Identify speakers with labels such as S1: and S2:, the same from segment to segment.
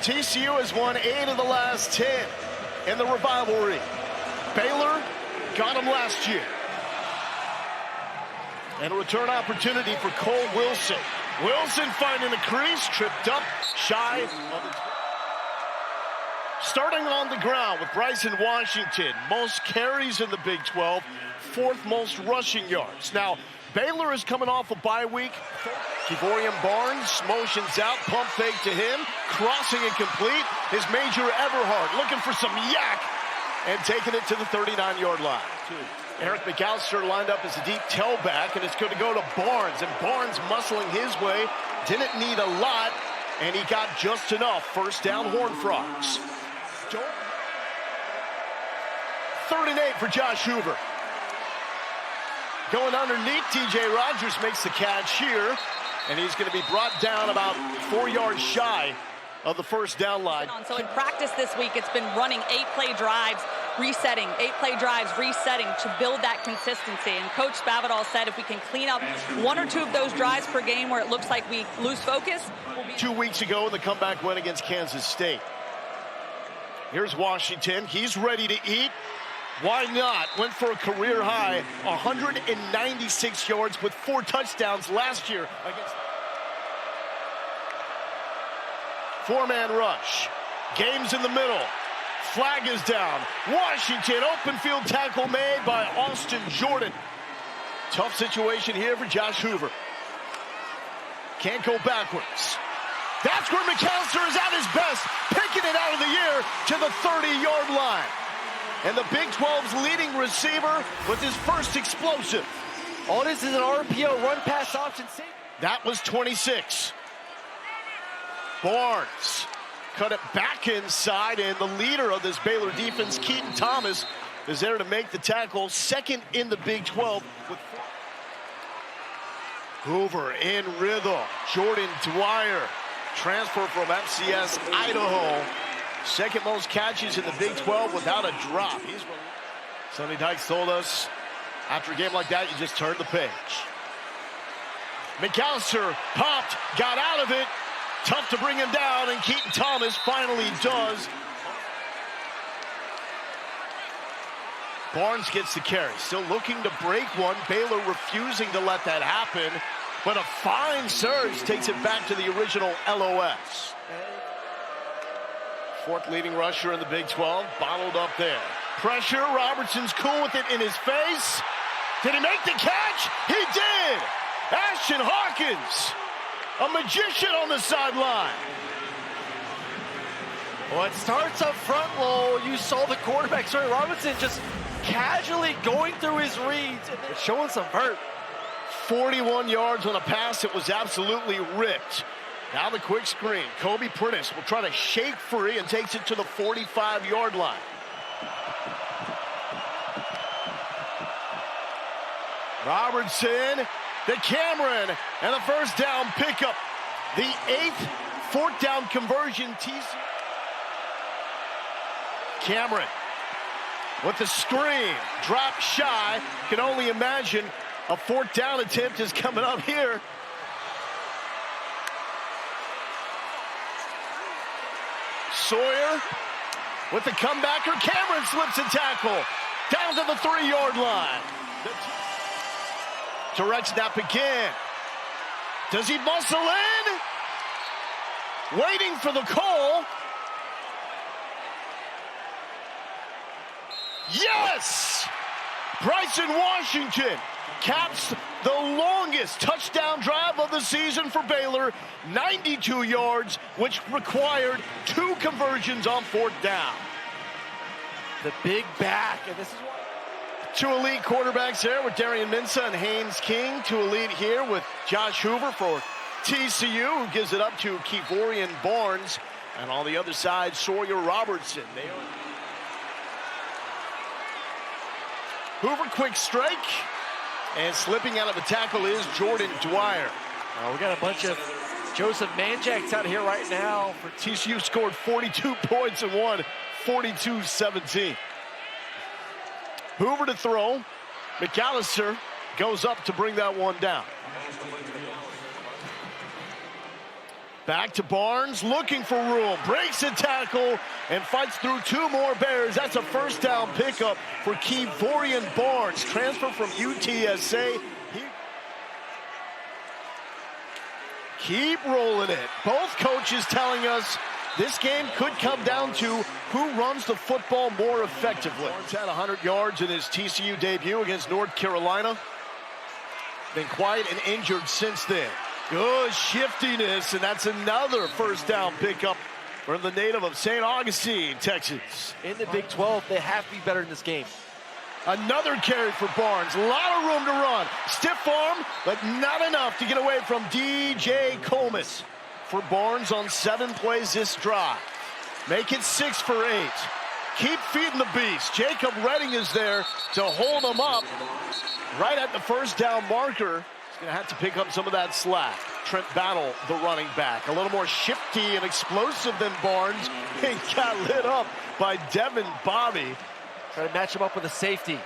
S1: TCU has won 8 of the last 10 in the rivalry. Baylor got them last year. And a return opportunity for Cole Wilson. Wilson finding the crease, tripped up, shy of the... Starting on the ground with Bryson Washington, most carries in the Big 12, 4th most rushing yards. Now, Baylor is coming off a bye week. Kevorian Barnes motions out, pump fake to him, crossing incomplete. His Major Everhart looking for some yak and taking it to the 39-yard line. Eric McAllister lined up as a deep tailback, and it's going to go to Barnes. And Barnes muscling his way, didn't need a lot, and he got just enough. First down, Horned Frogs. 3rd and 8 for Josh Hoover. Going underneath, TJ Rogers makes the catch here, and he's going to be brought down about 4 yards shy of the first down line.
S2: So in practice this week, it's been running 8-play drives, resetting, 8-play drives, resetting to build that consistency. And Coach Spavital said if we can clean up 1 or 2 of those drives per game where it looks like we lose focus.
S1: 2 weeks ago in the comeback win against Kansas State. Here's Washington. He's ready to eat. Why not? Went for a career high, 196 yards with 4 touchdowns last year against... 4-man rush. Game's in the middle. Flag is down. Washington, open field tackle made by Austin Jordan. Tough situation here for Josh Hoover. Can't go backwards. That's where McAllister is at his best, picking it out of the air to the 30-yard line. And the Big 12's leading receiver with his first explosive.
S3: All this is an RPO, run-pass option.
S1: That was 26. Barnes cut it back inside, and the leader of this Baylor defense, Keaton Thomas, is there to make the tackle. 2nd in the Big 12. With Hoover in rhythm. Jordan Dwyer, transfer from FCS Idaho. 2nd most catches in the Big 12 without a drop. Sonny Dykes told us, after a game like that, you just turn the page. McAllister popped, got out of it. Tough to bring him down, and Keaton Thomas finally does. Barnes gets the carry. Still looking to break one. Baylor refusing to let that happen. But a fine surge takes it back to the original LOS. 4th leading rusher in the Big 12, bottled up there. Pressure, Robertson's cool with it in his face. Did he make the catch? He did! Ashton Hawkins, a magician on the sideline.
S3: Well, it starts up front, Lowell. You saw the quarterback, Sorry, Robinson, just casually going through his reads and then showing some vert.
S1: 41 yards on a pass that was absolutely ripped. Now the quick screen. Kobe Prentice will try to shake free and takes it to the 45-yard line. Robertson, the Cameron, and the first down pickup. The 8th 4th down conversion. TCU. Cameron with the screen, drop shy. Can only imagine a 4th down attempt is coming up here. Sawyer with the comebacker. Cameron slips a tackle down to the 3-yard line. Direct snap again. Does he muscle in? Waiting for the call. Yes! Bryson Washington caps the longest touchdown drive of the season for Baylor, 92 yards, which required 2 conversions on 4th down.
S3: The big back, and this is why.
S1: 2 elite quarterbacks there with Darian Mensah and Haynes King. 2 elite here with Josh Hoover for TCU, who gives it up to Kevorian Barnes. And on the other side, Sawyer Robertson. Hoover, quick strike. And slipping out of the tackle is Jordan Dwyer.
S3: We got a bunch of Joseph Manjaks out here right now.
S1: For TCU scored 42 points and won 42-17. Hoover to throw. McAllister goes up to bring that one down. Back to Barnes, looking for room, breaks a tackle, and fights through two more Bears. That's a first down pickup for Kevorian Barnes, transfer from UTSA. Keep rolling it. Both coaches telling us this game could come down to who runs the football more effectively. Barnes had 100 yards in his TCU debut against North Carolina. Been quiet and injured since then. Good shiftiness, and that's another first down pickup from the native of St. Augustine, Texas.
S3: In the Big 12, they have to be better in this game.
S1: Another carry for Barnes. A lot of room to run. Stiff arm, but not enough to get away from DJ Coleman. For Barnes on 7 plays this drive. Make it 6 for 8. Keep feeding the beast. Jacob Redding is there to hold him up right at the first down marker. He's going to have to pick up some of that slack. Trent Battle, the running back. A little more shifty and explosive than Barnes. He got lit up by Devin Bobby.
S3: Try to match him up with a safety.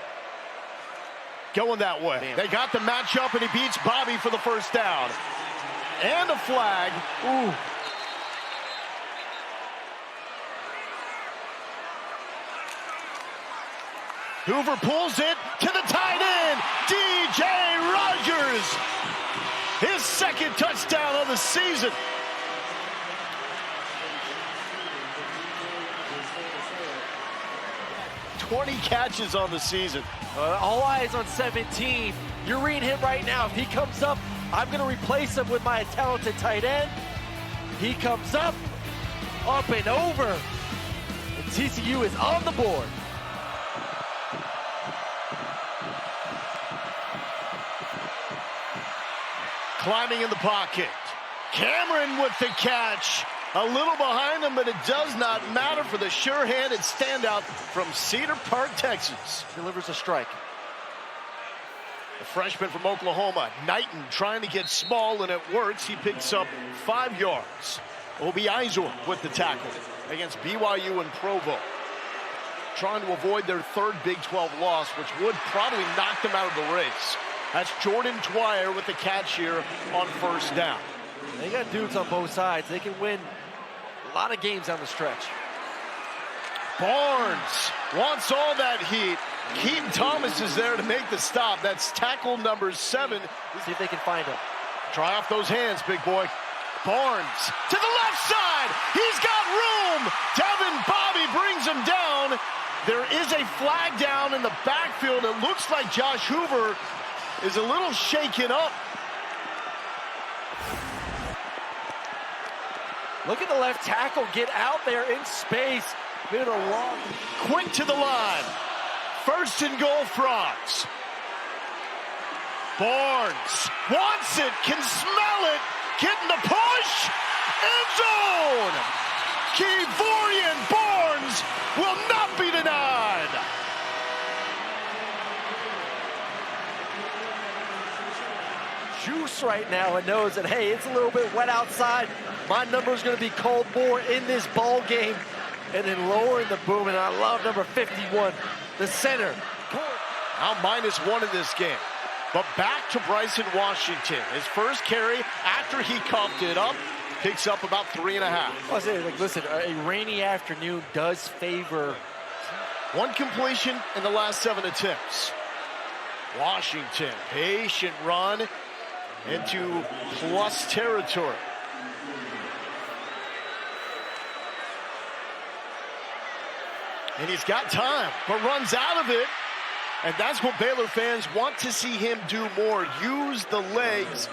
S1: Going that way.
S3: Damn.
S1: They got the matchup, and he beats Bobby for the first down. And a flag. Ooh. Hoover pulls it to the tight end, DJ Rogers. His second touchdown of the season. "20 catches on the season.
S3: All eyes on 17. You're reading him right now. If he comes up, I'm going to replace him with my talented tight end. He comes up and over. And TCU is on the board.
S1: Climbing in the pocket. Cameron with the catch. A little behind him, but it does not matter for the sure-handed standout from Cedar Park, Texas.
S3: Delivers a strike.
S1: The freshman from Oklahoma, Knighton, trying to get small, and it works. He picks up 5 yards. Obi Izor with the tackle against BYU and Provo. Trying to avoid their third Big 12 loss, which would probably knock them out of the race. That's Jordan Dwyer with the catch here on first down.
S3: They got dudes on both sides. They can win a lot of games down the stretch.
S1: Barnes wants all that heat. Keaton Thomas is there to make the stop. That's tackle number 7.
S3: See if they can find him.
S1: Try off those hands, big boy. Barnes to the left side. He's got room. Devin Bobby brings him down. There is a flag down in the backfield. It looks like Josh Hoover is a little shaken up.
S3: Look at the left tackle get out there in space. Bit of a long.
S1: Quick to the line. First and goal, Frogs. Barnes wants it, can smell it, getting the push. End zone. Kevorian Barnes will not be denied.
S3: Juice right now and knows that, hey, it's a little bit wet outside. My number is going to be called more in this ball game. And then lowering the boom, and I love number 51, the center.
S1: Now -1 in this game. But back to Bryson Washington. His first carry after he coughed it up, picks up about 3.5.
S3: I say, like, listen, a rainy afternoon does favor.
S1: 1 completion in the last 7 attempts. Washington, patient run into plus territory. And he's got time, but runs out of it. And that's what Baylor fans want to see him do more. Use the legs.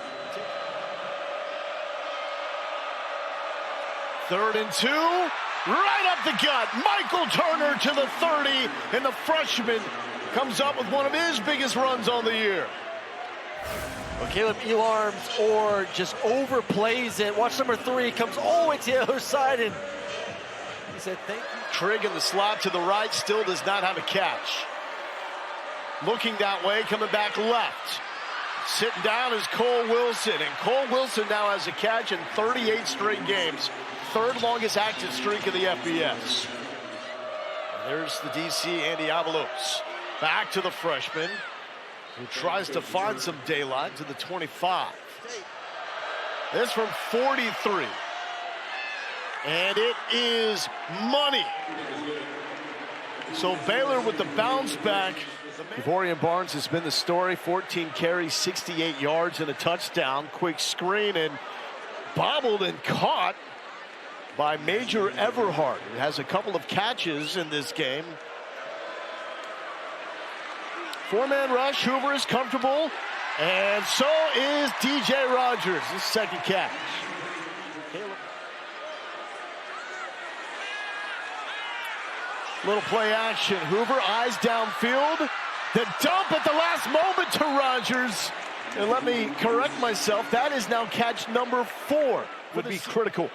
S1: 3rd and 2. Right up the gut. Michael Turner to the 30. And the freshman comes up with one of his biggest runs on the year.
S3: Well, Caleb Elarms or just overplays it. Watch number 3, comes all the way to the other side, and he said, thank you.
S1: Trigg in the slot to the right, still does not have a catch. Looking that way, coming back left. Sitting down is Cole Wilson, and Cole Wilson now has a catch in 38 straight games. 3rd longest active streak in the FBS. And there's the DC, Andy Avalos. Back to the freshman, who tries to find some daylight to the 25. This from 43. And it is money. So Baylor with the bounce back. Kevorian Barnes has been the story. 14 carries, 68 yards, and a touchdown. Quick screen and bobbled and caught by Major Everhart. He has a couple of catches in this game. Four-man rush. Hoover is comfortable. And so is DJ Rogers, his second catch. Little play action. Hoover, eyes downfield. The dump at the last moment to Rogers. And let me correct myself. That is now catch number 4. Would be critical.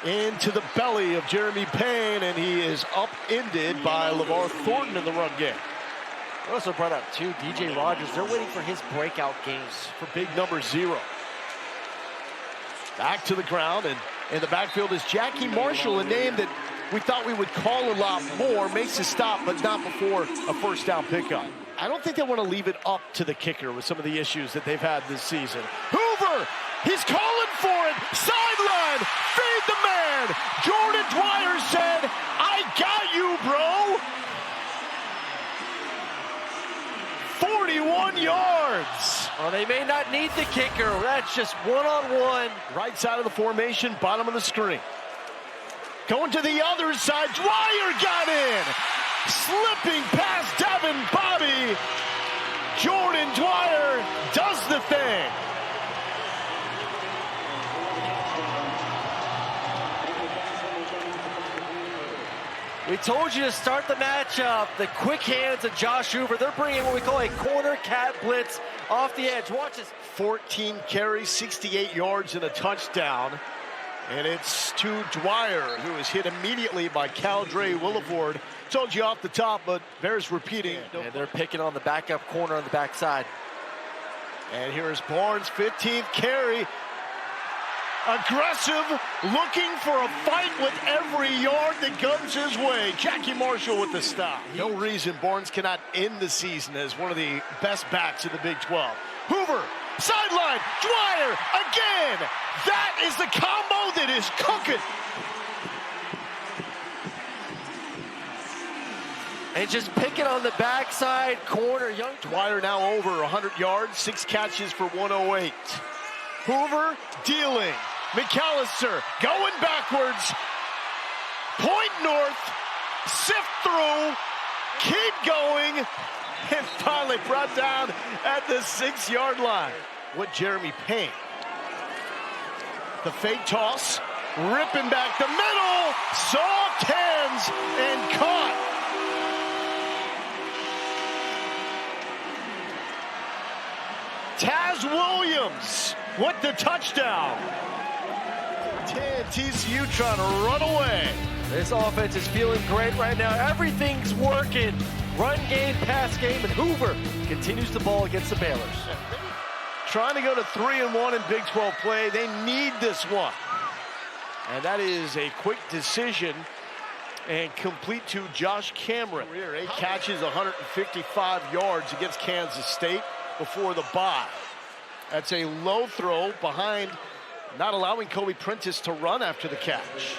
S1: Into the belly of Jeremy Payne, and he is upended by LeVar Thornton in the run game.
S3: I also brought up, too, DJ Rogers. They're waiting for his breakout games.
S1: For big number 0. Back to the ground, and in the backfield is Jackie Marshall, a name that we thought we would call a lot more. Makes a stop, but not before a first down pickup. I don't think they want to leave it up to the kicker with some of the issues that they've had this season. Hoover, he's calling for it. Sideline, feed the man. Jordan Dwyer said, I got you, bro. 41 yards.
S3: Well, they may not need the kicker. That's just one-on-one.
S1: Right side of the formation, bottom of the screen. Going to the other side, Dwyer got in. Slipping past Devin Bobby. Jordan Dwyer does the thing.
S3: We told you to start the matchup. The quick hands of Josh Hoover. They're bringing what we call a corner cat blitz off the edge. Watch this.
S1: 14 carries, 68 yards, and a touchdown. And it's to Dwyer, who is hit immediately by Caldre Williford. Told you off the top, but Bears repeating.
S3: And they're picking on the backup corner on the backside.
S1: And here's Barnes, 15th carry. Aggressive, looking for a fight with every yard that comes his way. Jackie Marshall with the stop. No reason Barnes cannot end the season as one of the best backs in the Big 12. Hoover, sideline, Dwyer again. That is the combo that is cooking.
S3: And just picking on the backside corner. Young
S1: Dwyer now over 100 yards, 6 catches for 108. Hoover dealing. McAllister going backwards. Point north. Sift through. Keep going. And finally brought down at the 6-yard line with Jeremy Payne. The fake toss. Ripping back the middle. Soft hands and caught. Taz Williams with the touchdown. 10 TCU trying to run away.
S3: This offense is feeling great right now. Everything's working. Run game, pass game, and Hoover continues the ball against the Baylors.
S1: Trying to go to 3-1 in Big 12 play. They need this one. And that is a quick decision and complete to Josh Cameron. 8 catches, 155 yards against Kansas State before the bye. That's a low throw behind, not allowing Kobe Prentice to run after the catch.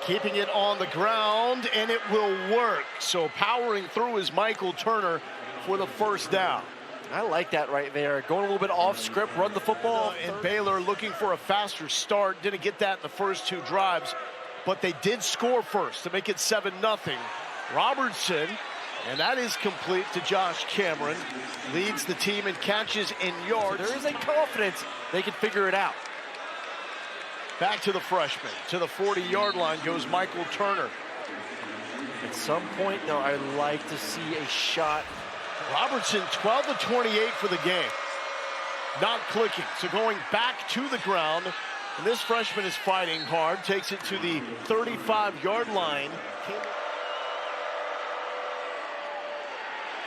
S1: Keeping it on the ground, and it will work. So powering through is Michael Turner for the first down.
S3: I like that right there. Going a little bit off script, run the football.
S1: And Baylor looking for a faster start. Didn't get that in the first 2 drives, but they did score first to make it 7-0. Robertson, and that is complete to Josh Cameron. Leads the team in catches and yards.
S3: So there is a confidence they can figure it out.
S1: Back to the freshman. To the 40-yard line goes Michael Turner.
S3: At some point, though, I'd like to see a shot.
S1: Robertson, 12 of 28 for the game. Not clicking. So going back to the ground. And this freshman is fighting hard. Takes it to the 35-yard line.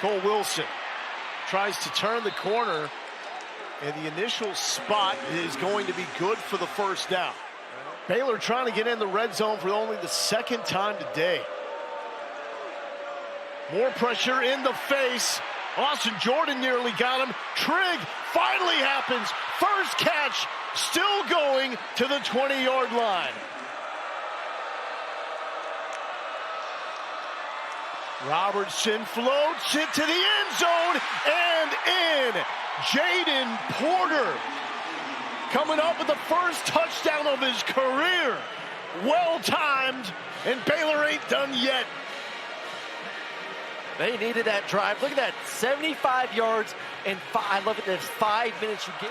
S1: Cole Wilson tries to turn the corner, and the initial spot is going to be good for the first down. Baylor trying to get in the red zone for only the 2nd time today. More pressure in the face. Austin Jordan nearly got him. Trigg finally happens. First catch still going to the 20-yard line. Robertson floats it to the end zone and in. Jaden Porter coming up with the first touchdown of his career. Well-timed, and Baylor ain't done yet.
S3: They needed that drive. Look at that, 75 yards and I love it, that's 5 minutes you gave.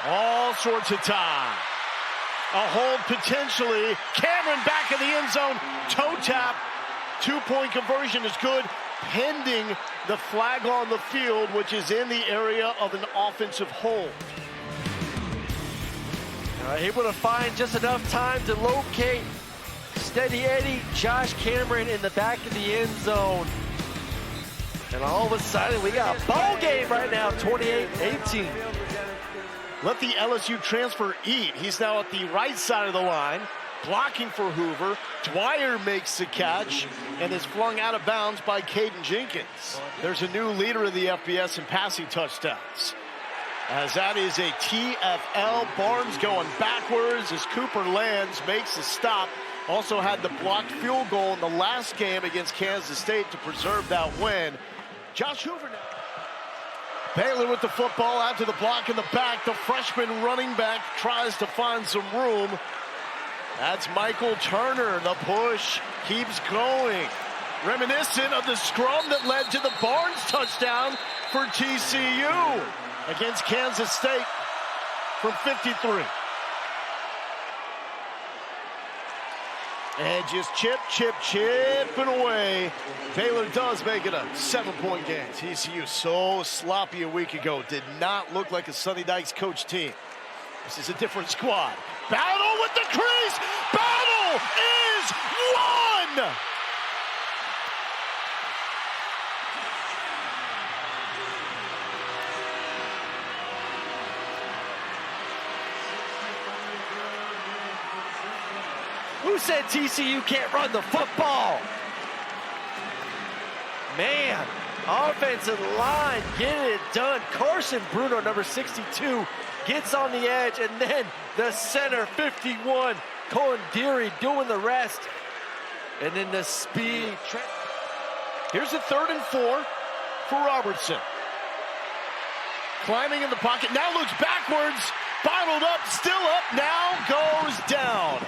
S1: All sorts of time. A hold potentially. Cameron back in the end zone. Toe tap. 2-point conversion is good, pending the flag on the field, which is in the area of an offensive hold.
S3: Able to find just enough time to locate Steady Eddie, Josh Cameron in the back of the end zone. And all of a sudden, we got a ball game right now, 28-18.
S1: Let the LSU transfer eat. He's now at the right side of the line, blocking for Hoover. Dwyer makes the catch and is flung out of bounds by Caden Jenkins. There's a new leader of the FBS in passing touchdowns, as that is a TFL. Barnes going backwards as Cooper Lands makes the stop. Also had the blocked field goal in the last game against Kansas State to preserve that win. Josh Hoover now. Baylor with the football out to the block in the back. The freshman running back tries to find some room. That's Michael Turner. The push keeps going. Reminiscent of the scrum that led to the Barnes touchdown for TCU against Kansas State from 53. And just chipping away. Baylor does make it a 7-point game. TCU so sloppy a week ago. Did not look like a Sonny Dykes coach team. This is a different squad. Battle with the crease. Battle is won.
S3: Who said TCU can't run the football? Man, offensive line, get it done. Carson Bruno, number 62, gets on the edge, and then the center, 51, Colin Deary doing the rest. And then the speed.
S1: Here's a 3rd and 4 for Robertson. Climbing in the pocket, now looks backwards, bottled up, still up, now goes down.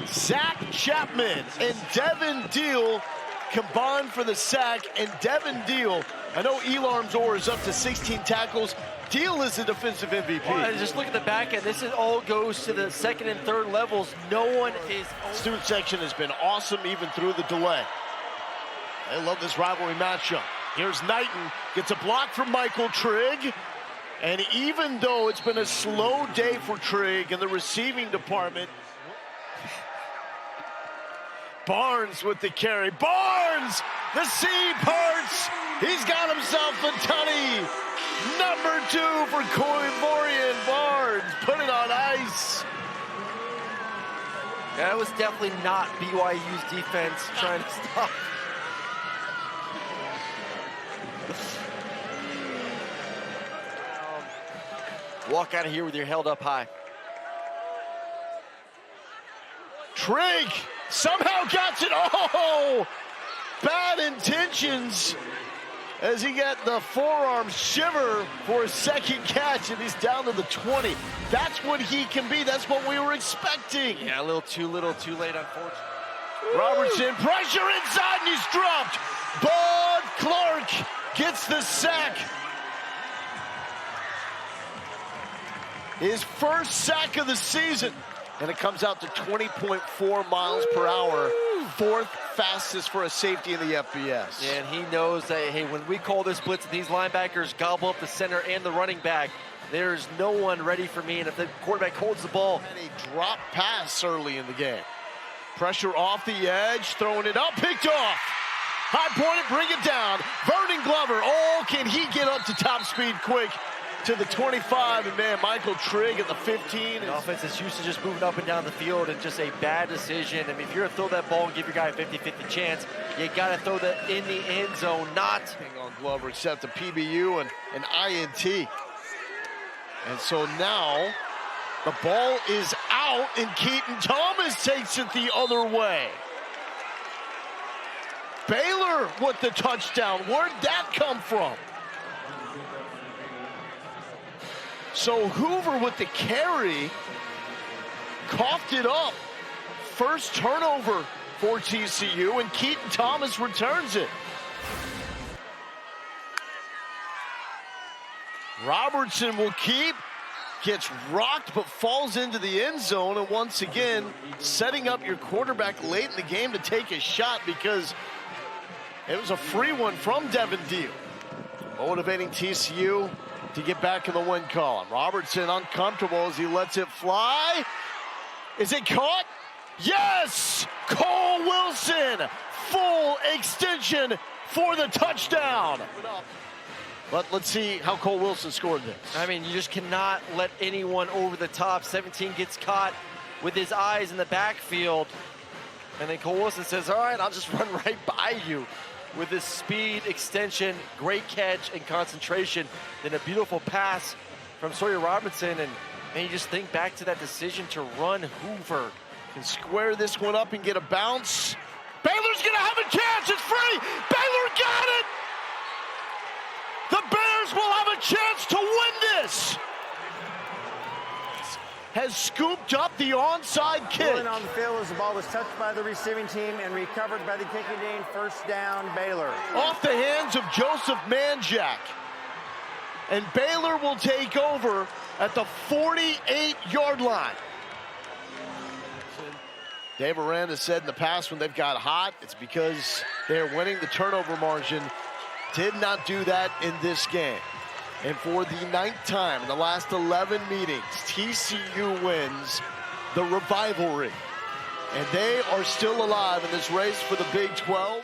S1: Zach Chapman and Devin Deal combined for the sack, and Devin Deal, I know Elarm Orr is up to 16 tackles. Deal is the defensive MVP.
S3: Well, just look at the back end. This all goes to the 2nd and 3rd levels. No one is...
S1: Student section has been awesome even through the delay. They love this rivalry matchup. Here's Knighton, gets a block from Michael Trigg. And even though it's been a slow day for Trigg in the receiving department, Barnes with the carry. Barnes! The sea parts! He's got himself a tunny! Number 2 for Coivorian. Barnes put it on ice.
S3: That was definitely not BYU's defense trying to stop. Walk out of here with your held up high.
S1: Trigg somehow got it. Oh! Bad intentions as he got the forearm shiver for a second catch, and he's down to the 20. That's what he can be. That's what we were expecting.
S3: Yeah, a little too late, unfortunately.
S1: Robertson, pressure inside, and he's dropped. Bud Clark gets the sack. His first sack of the season. And it comes out to 20.4 miles per hour. 4th fastest for a safety in the FBS.
S3: Yeah, and he knows that, hey, when we call this blitz and these linebackers gobble up the center and the running back, there's no one ready for me. And if the quarterback holds the ball.
S1: And a drop pass early in the game. Pressure off the edge, throwing it up, picked off. High point it, bring it down. Vernon Glover, oh, can he get up to top speed quick? to the 25, and man, Michael Trigg at the 15.
S3: The offense is used to just moving up and down the field, and just a bad decision. I mean, if you're gonna throw that ball and give your guy a 50-50 chance, you gotta throw that in the end zone, not
S1: hang on Glover, except a PBU and an INT. And so now the ball is out, and Keaton Thomas takes it the other way. Baylor with the touchdown. Where'd that come from? So Hoover with the carry, coughed it up. First turnover for TCU, and Keaton Thomas returns it. Robertson will keep, gets rocked but falls into the end zone, and once again setting up your quarterback late in the game to take a shot, because it was a free one from Devin Deal, motivating TCU to get back in the win column. Robertson uncomfortable as he lets it fly. Is it caught? Yes! Cole Wilson, full extension for the touchdown. But let's see how Cole Wilson scored this.
S3: I mean, you just cannot let anyone over the top. 17 gets caught with his eyes in the backfield. And then Cole Wilson says, all right, I'll just run right by you. With this speed, extension, great catch, and concentration. Then a beautiful pass from Sawyer Robinson. And you just think back to that decision to run Hoover.
S1: Can square this one up and get a bounce. Baylor's gonna have a chance, it's free! Baylor got it! The Bears will have a chance to win this! Has scooped up the onside kick.
S4: Rolling on the field as the ball was touched by the receiving team and recovered by the kicking team. First down, Baylor.
S1: Off the hands of Joseph Manjack. And Baylor will take over at the 48-yard line. Dave Aranda said in the past when they've got hot, it's because they're winning the turnover margin. Did not do that in this game. And for the 9th time in the last 11 meetings, TCU wins the rivalry. And they are still alive in this race for the Big 12.